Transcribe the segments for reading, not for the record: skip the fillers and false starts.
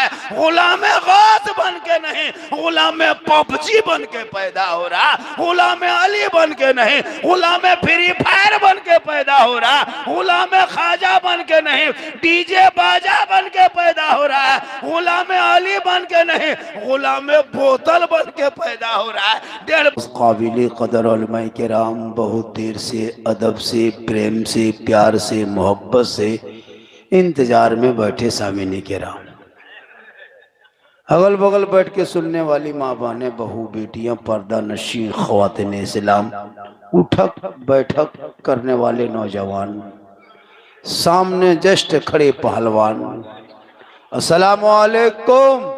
है, गुलाम गौस बन के नहीं, गुलाम पबजी बन के पैदा हो रहा, गुलाम अली बन के नहीं, गुलाम फ्री फायर बन के पैदा हो रहा, गुलाम ख्वाजा बन के नहीं, डीजे बाजा बन के पैदा हो रहा है, गुलाम अली बन के नहीं, गुलाम बोतल बन के पैदा हो रहा है। काबिल कदर उलमाए किराम बहुत देर से अदब से, प्रेम से, प्यार से, मोहब्बत से इंतजार में बैठे सामीने किराम, अगल बगल बैठ के सुनने वाली माँ बहने, बहू बेटियां, पर्दा नशी ख्वातीन इस्लाम, उठक बैठक करने वाले नौजवान, सामने जस्ट खड़े पहलवान, अस्सलामु अलैकुम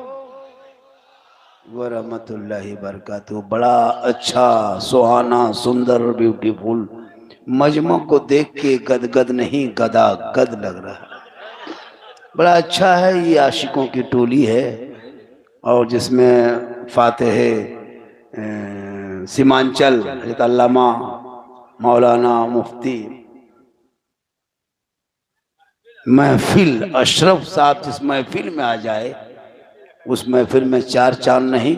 वरहमतुल्लाहि बरकातहू। बड़ा अच्छा, सुहाना, सुंदर, ब्यूटीफुल मजमा को देख के गदगद नहीं गदा गद लग रहा है। बड़ा अच्छा है, ये आशिकों की टोली है और जिसमें फातिह सीमांचल हज़रत अल्लामा मौलाना मुफ्ती महफिल अशरफ साहब जिस महफिल में आ जाए उस महफिल में चार चांद नहीं,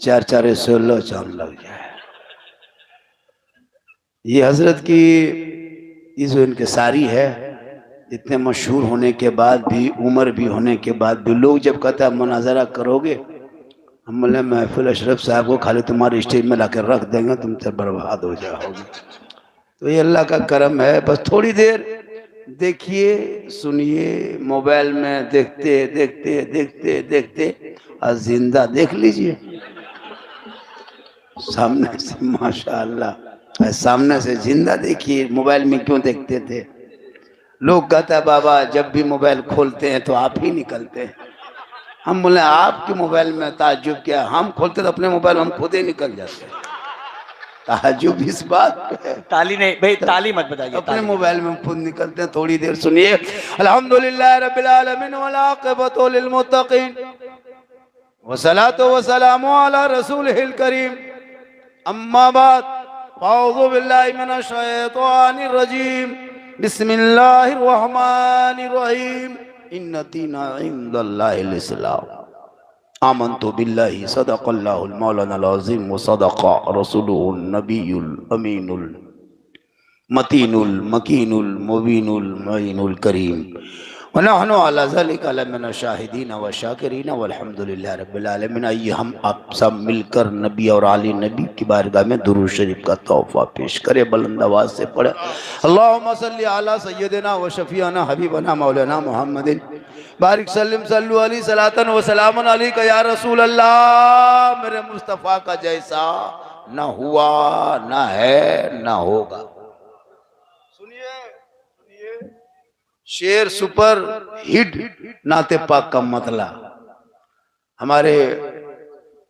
चार चार 16 चांद लग जाए। ये हजरत की ये जो इनकिसारी है, इतने मशहूर होने के बाद भी, उम्र भी होने के बाद भी, लोग जब कहते हैं मुनाजरा करोगे, हम बोले महफिल अशरफ साहब को खाली तुम्हारे स्टेज में लाकर रख देंगे, तुम तो बर्बाद हो जाओगे। तो ये अल्लाह का करम है, बस थोड़ी देर देखिए, सुनिए, मोबाइल में देखते देखते देखते देखते और जिंदा देख लीजिए सामने से, माशाअल्लाह सामने से जिंदा देखिए। मोबाइल में क्यों देखते थे? लोग कहता है बाबा जब भी मोबाइल खोलते हैं तो आप ही निकलते हैं। हम बोले आपके मोबाइल में ताज्जुब क्या, हम खोलते तो अपने मोबाइल हम खुद ही निकल जाते हैं। ताज्जुब इस बात पे, ताली नहीं भाई, ताली मत बजाइए, अपने मोबाइल में खुद निकलते हैं। थोड़ी देर सुनिए। अल्हम्दुलिल्लाह रब्बिल आलमीन वल आक़िबतु लिल मुत्तक़ीन वस्सलातु वस्सलामु अला रसूलिहिल करीम, अम्मा बाद, अऊज़ु बिल्लाहि मिनश शैतानिर रजीम, बिस्मिल्लाहिर रहमानिर रहीम, इन्न दीना इंदल्लाहिल इस्लाम, आमन्तु बिल्लाहि सदक़ल्लाहुल मौलानाल अज़ीम व सदक़ रसूलुहुन नबियुल अमीनुल मतीनुल मकीनुल मुबीनुल मुईनुल करीम व नहनु अला ज़ालिका लमिन शाहिदीन व शाकिरीन वल्हम्दुलिल्लाहि रब्बिल आलमीन। आइए हम आप सब मिलकर नबी और आले नबी की बारगाह में दुरूद शरीफ का तोहफा पेश करें। बुलंद आवाज़ से पढ़े अल्लाहुम्मा सल्ली अला सय्यदिना व शफीअना हबीबना मौलाना मुहम्मदिन बारिक सल्लिम सल्लु अलैहि सलातन व सलामन अलैका या रसूल अल्लाह। मेरे मुस्तफ़ा का जैसा न हुआ, न है, न होगा। सुनिए सुनिए, शेर सुपर हिट नाते पाक का मतला। हमारे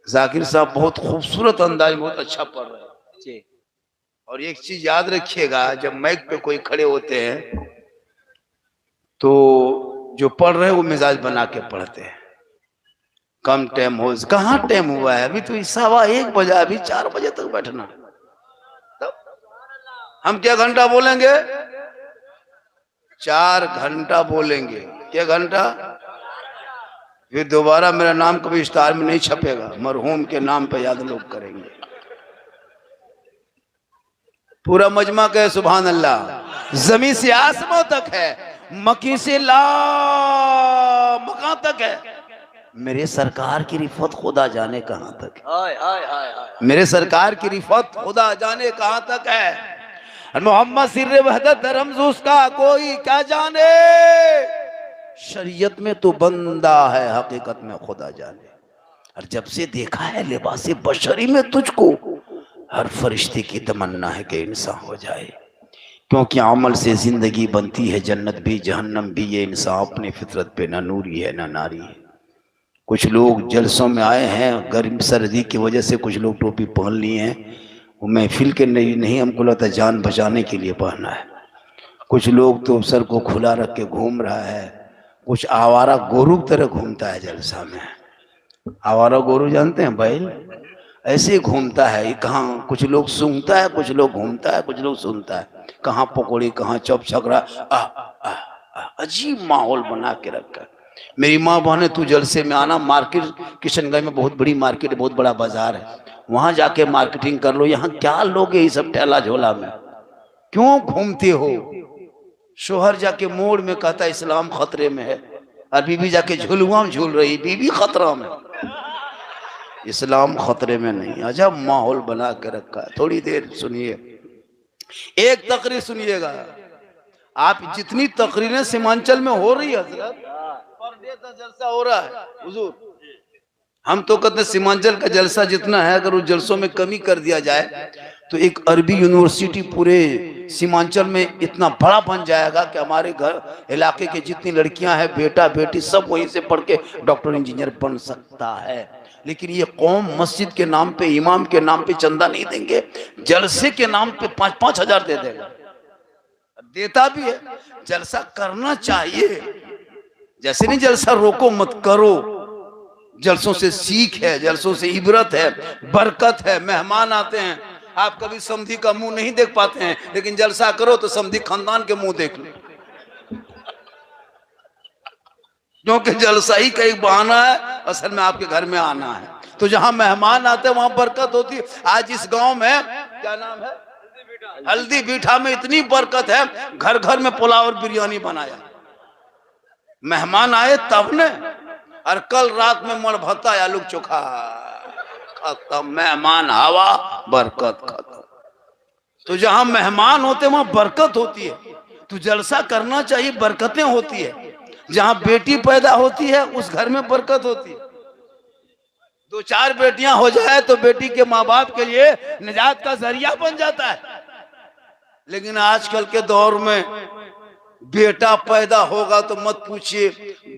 जाकिर साहब बहुत खूबसूरत अंदाज, बहुत अच्छा पढ़ रहे हैं। और एक चीज याद रखिएगा, जब माइक पे कोई खड़े होते हैं तो जो पढ़ रहे हैं वो मिजाज बना के पढ़ते हैं। कम टाइम हो, कहाँ टाइम हुआ है, अभी तो 1:15 बजा, अभी 4 बजे तक बैठना। तो हम क्या घंटा बोलेंगे? 4 घंटा बोलेंगे। क्या घंटा? फिर दोबारा मेरा नाम कभी इश्तार में नहीं छपेगा, मरहूम के नाम पे याद लोग करेंगे। पूरा मजमा कहे सुभान अल्लाह। जमीन से आसमां तक है, मकी से ला मकान तक है। मेरे सरकार की रिफत खुदा जाने कहां तक है। मेरे सरकार की रिफत खुदा जाने कहां तक है। मोहम्मद सिर्रे वहदत रमजूस का कोई क्या जाने। शरीयत में तो बंदा है, हकीकत में खुदा जाने। और जब से देखा है लिबास बशरी में तुझको, हर फरिश्ते की तमन्ना है कि इंसान हो जाए, क्योंकि अमल से जिंदगी बनती है, जन्नत भी जहन्नम भी। ये इंसान अपनी फितरत पे ना नूरी है ना नारी है। कुछ लोग जलसों में आए हैं, गर्म सर्दी की वजह से कुछ लोग टोपी पहन लिए हैं, वो महफिल के नहीं हमको लगता जान बचाने के लिए पहना है। कुछ लोग तो सर को खुला रख के घूम रहा है, कुछ आवारा गोरू की तरह घूमता है जलसा में। आवारा गोरू जानते हैं बैल, ऐसे घूमता है। कहाँ कुछ लोग सूंघता है, कुछ लोग घूमता है, कुछ लोग सुनता है। कहाँ पकौड़ी, कहाँ चौप छकरा, अजीब माहौल बना के रखा। मेरी माँ बहने तू जलसे में आना, मार्केट किशनगंज में बहुत बड़ी मार्केट है, बहुत बड़ा बाजार है, वहां जाके मार्केटिंग कर लो। यहाँ क्या लोगे ये सब ठेला झोला में, क्यों घूमते हो? शोहर जाके मोड़ में कहता इस्लाम खतरे में है, और बीबी जाके झुलुआ में झूल रही, बीबी खतरा में, इस्लाम खतरे में नहीं। अजब माहौल बना के रखा है। थोड़ी देर सुनिए, एक तकरीर सुनिएगा। आप जितनी तकरीरें सीमांचल में हो रही है हजरत, पर डे का जलसा हो रहा है हुजूर, हम तो कहते हैं सीमांचल का जलसा जितना है, अगर उस जलसों में कमी कर दिया जाए तो एक अरबी यूनिवर्सिटी पूरे सीमांचल में इतना बड़ा बन जाएगा कि हमारे घर इलाके के जितनी लड़कियां हैं, बेटा बेटी, सब वहीं से पढ़ के डॉक्टर इंजीनियर बन सकता है। लेकिन ये कौम मस्जिद के नाम पे, इमाम के नाम पे चंदा नहीं देंगे, जलसे के नाम पे 5-5 हजार दे देगा, देता भी है। जलसा करना चाहिए, जैसे नहीं जलसा रोको मत करो, जलसों से सीख है, जलसों से इबरत है, बरकत है। मेहमान आते हैं, आप कभी समधी का मुंह नहीं देख पाते हैं, लेकिन जलसा करो तो समधी खानदान के मुंह देख लो, क्योंकि जलसा ही का एक बहाना है, असल में आपके घर में आना है। तो जहां मेहमान आते हैं वहां बरकत होती है। आज इस गांव में क्या नाम है, हल्दी बीठा में इतनी बरकत है, घर घर में पुलाव और बिरयानी बनाया, मेहमान आए तब ने। और कल रात में मण भत्ता आलू चोखा खत्म, मेहमान हवा, बरकत खत्म। तो जहां मेहमान होते वहां बरकत होती है। तो जलसा करना चाहिए, बरकतें होती है। जहां बेटी पैदा होती है उस घर में बरकत होती है। 2-4 बेटियां हो जाए तो बेटी के माँ बाप के लिए निजात का जरिया बन जाता है। लेकिन आजकल के दौर में बेटा पैदा होगा तो मत पूछिए,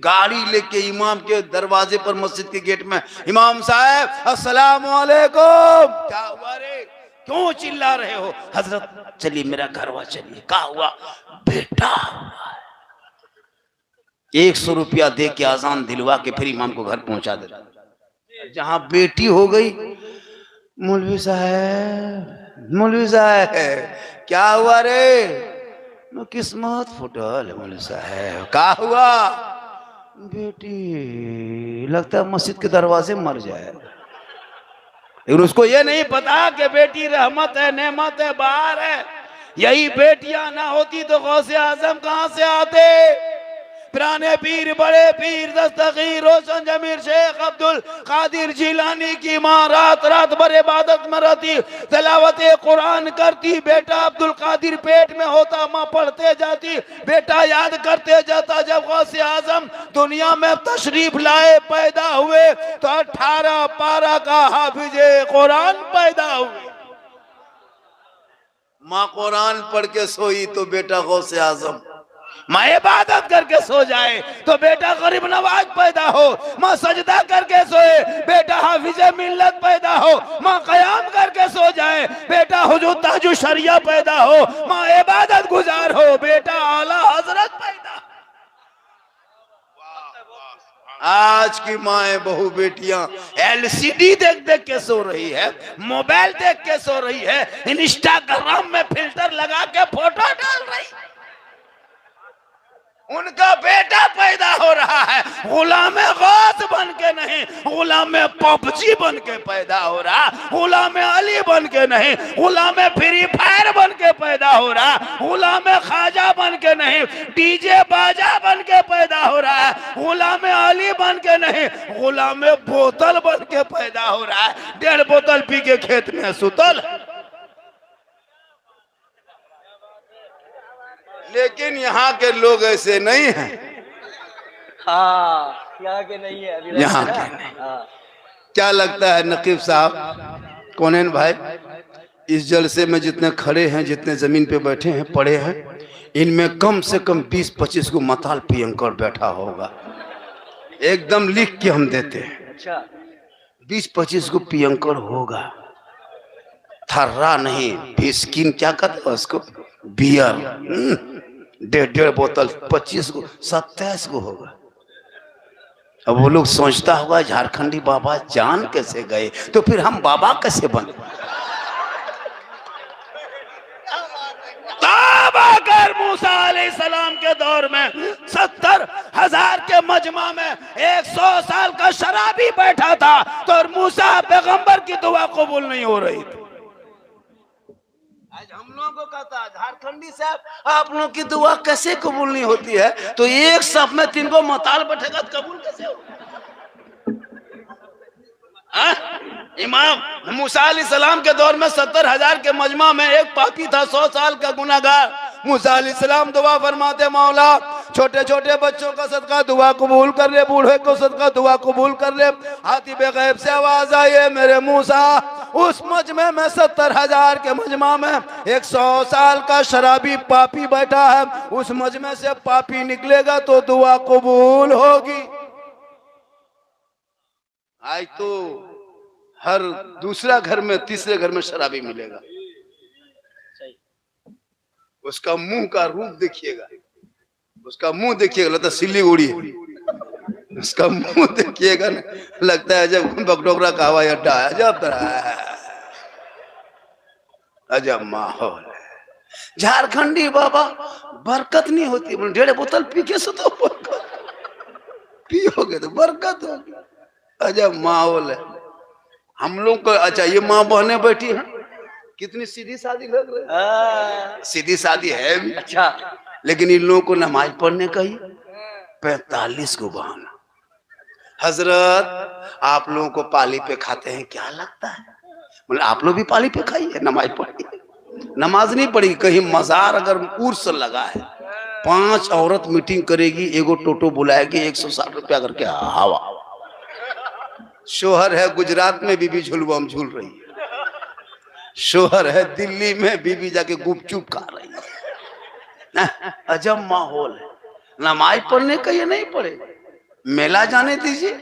गाड़ी लेके इमाम के दरवाजे पर, मस्जिद के गेट में, इमाम साहब अस्सलाम वालेकुम, क्या हुआ रे, क्यों चिल्ला रहे हो? हजरत चलिए मेरा घर हुआ, चलिए। क्या हुआ? बेटा हुआ। 100 रुपया दे के आजान दिलवा के फिर इमाम को घर पहुंचा देता। जहां बेटी हो गई, मौलवी साहब, मौलवी साहब क्या हुआ रे? किस्मत फुटल मौलवी साहब। क्या हुआ? बेटी लगता है मस्जिद के दरवाजे मर जाए। लेकिन उसको ये नहीं पता कि बेटी रहमत है, नेमत है, बाहर है। यही बेटियां ना होती तो गौसे आजम कहां से आते? पुराने पीर, बड़े पीर दस्तगीर रोशन जमीर शेख अब्दुल कादिर जिलानी की माँ रात रात भर इबादत में रहती, तिलावत कुरान करती। बेटा अब्दुल कादिर पेट में होता, माँ पढ़ते जाती, बेटा याद करते जाता। जब गौसे आजम दुनिया में तशरीफ लाए, पैदा हुए, तो 18 पारा का हाफिजे कुरान पैदा हुए। माँ कुरान पढ़ के सोई तो बेटा गौसे आजम, माँ इबादत करके सो जाए तो बेटा गरीब नवाज पैदा हो, माँ सजदा करके सोए बेटा हाफिज़े मिल्लत पैदा हो, माँ कयाम करके सो जाए बेटा हुजूर ताजु शरिया पैदा हो, माँ इबादत गुजार हो बेटा आला हजरत पैदा। आज की माएं बहु बेटियां एलसीडी देख देख के सो रही है, मोबाइल देख के सो रही है, इंस्टाग्राम में फिल्टर लगा के फोटो डाल रही। उनका बेटा पैदा हो रहा है गुलाम गौस बन के नहीं, गुलाम पबजी बन के पैदा हो रहा, गुलाम अली बन के नहीं, गुलाम फ्री फायर बन के पैदा हो रहा, गुलाम खाजा बन के नहीं, डीजे बाजा बन के पैदा हो रहा है, गुलाम अली बन के नहीं, गुलाम बोतल बन के पैदा हो रहा है। 1.5 बोतल पी के खेत में सुतल। लेकिन यहाँ के लोग ऐसे नहीं हैं। हाँ, यहाँ के नहीं है अभी, यहाँ के नहीं। क्या लगता है नकीब साहब, कौनेन भाई, इस जलसे में जितने खड़े हैं, जितने जमीन पे बैठे हैं, पड़े हैं, इनमें कम से कम 20-25 को मताल पियंकर बैठा होगा। एकदम लिख के हम देते हैं। अच्छा, 20-25 को पियंकर होगा। थर्रा नहीं, फिस्किन क्या कहते हैं उसको, बियर। 1.5 बोतल 25 को, 27 को होगा। अब वो लोग सोचता होगा झारखंडी बाबा जान कैसे गए, तो फिर हम बाबा कैसे बने? तब आकर मूसा अलैहिस्सलाम के दौर में 70,000 के मजमा में 100 साल का शराबी बैठा था तो मूसा पैगंबर की दुआ कबूल नहीं हो रही थी। आज हम लोगों को कहता है झारखंडी साहब आप लोगों की दुआ कैसे कबूल नहीं होती है, तो एक सब में 3 को मताल बैठेगा तो कबूल कैसे होगा? इमाम मूसा अलैहिस्सलाम के दौर में 70,000 के मजमा में एक पापी था, 100 साल का गुनाहगार। मूसा अलैहिस्सलाम दुआ फरमाते, मौला छोटे छोटे बच्चों का सदका दुआ कबूल कर ले, बूढ़े को सदका दुआ कबूल कर ले। आतिबे गैब से आवाज आई, मेरे मूसा उस मजमे में 70,000 के मजमा में 100 साल का शराबी पापी बैठा है, उस मजमे से पापी निकलेगा तो दुआ कबूल होगी। आज तो हर दूसरा घर में तीसरे घर में शराबी मिलेगा। उसका मुंह का रूप देखिएगा, उसका मुंह देखिएगा लगता सिलीगुड़ी, उसका मुंह देखिएगा ना लगता है जब बगडोगरा का हवाई अड्डा है। अजब माहौल है। झारखंडी बाबा बरकत नहीं होती, 1.5 बोतल पी के सो तो पियोगे तो बरकत होगी। अजब माहौल है हम लोग को। अच्छा ये माँ बहने बैठी हैं, कितनी सीधी शादी लग रही है। सीधी शादी है भी, अच्छा, लेकिन इन लोगों को नमाज पढ़ने का ही 45 को बहाना। हजरत आप लोगों को पाली पे खाते हैं क्या लगता है? बोले आप लोग भी पाली पे खाइए, नमाज पढ़िए। नमाज नहीं पढ़ी, कहीं मजार अगर उर्स लगा है, 5 औरत मीटिंग करेगी, एगो टोटो बुलाएगी, 160 रुपया करके हवा। शोहर है गुजरात में, बीबी झुलवा में झूल रही है। शोहर है दिल्ली में, बीबी जाके गुपचुप खा रही है। अजब माहौल है। नमाज पढ़ने का ये नहीं पड़े, मेला जाने दीजिए।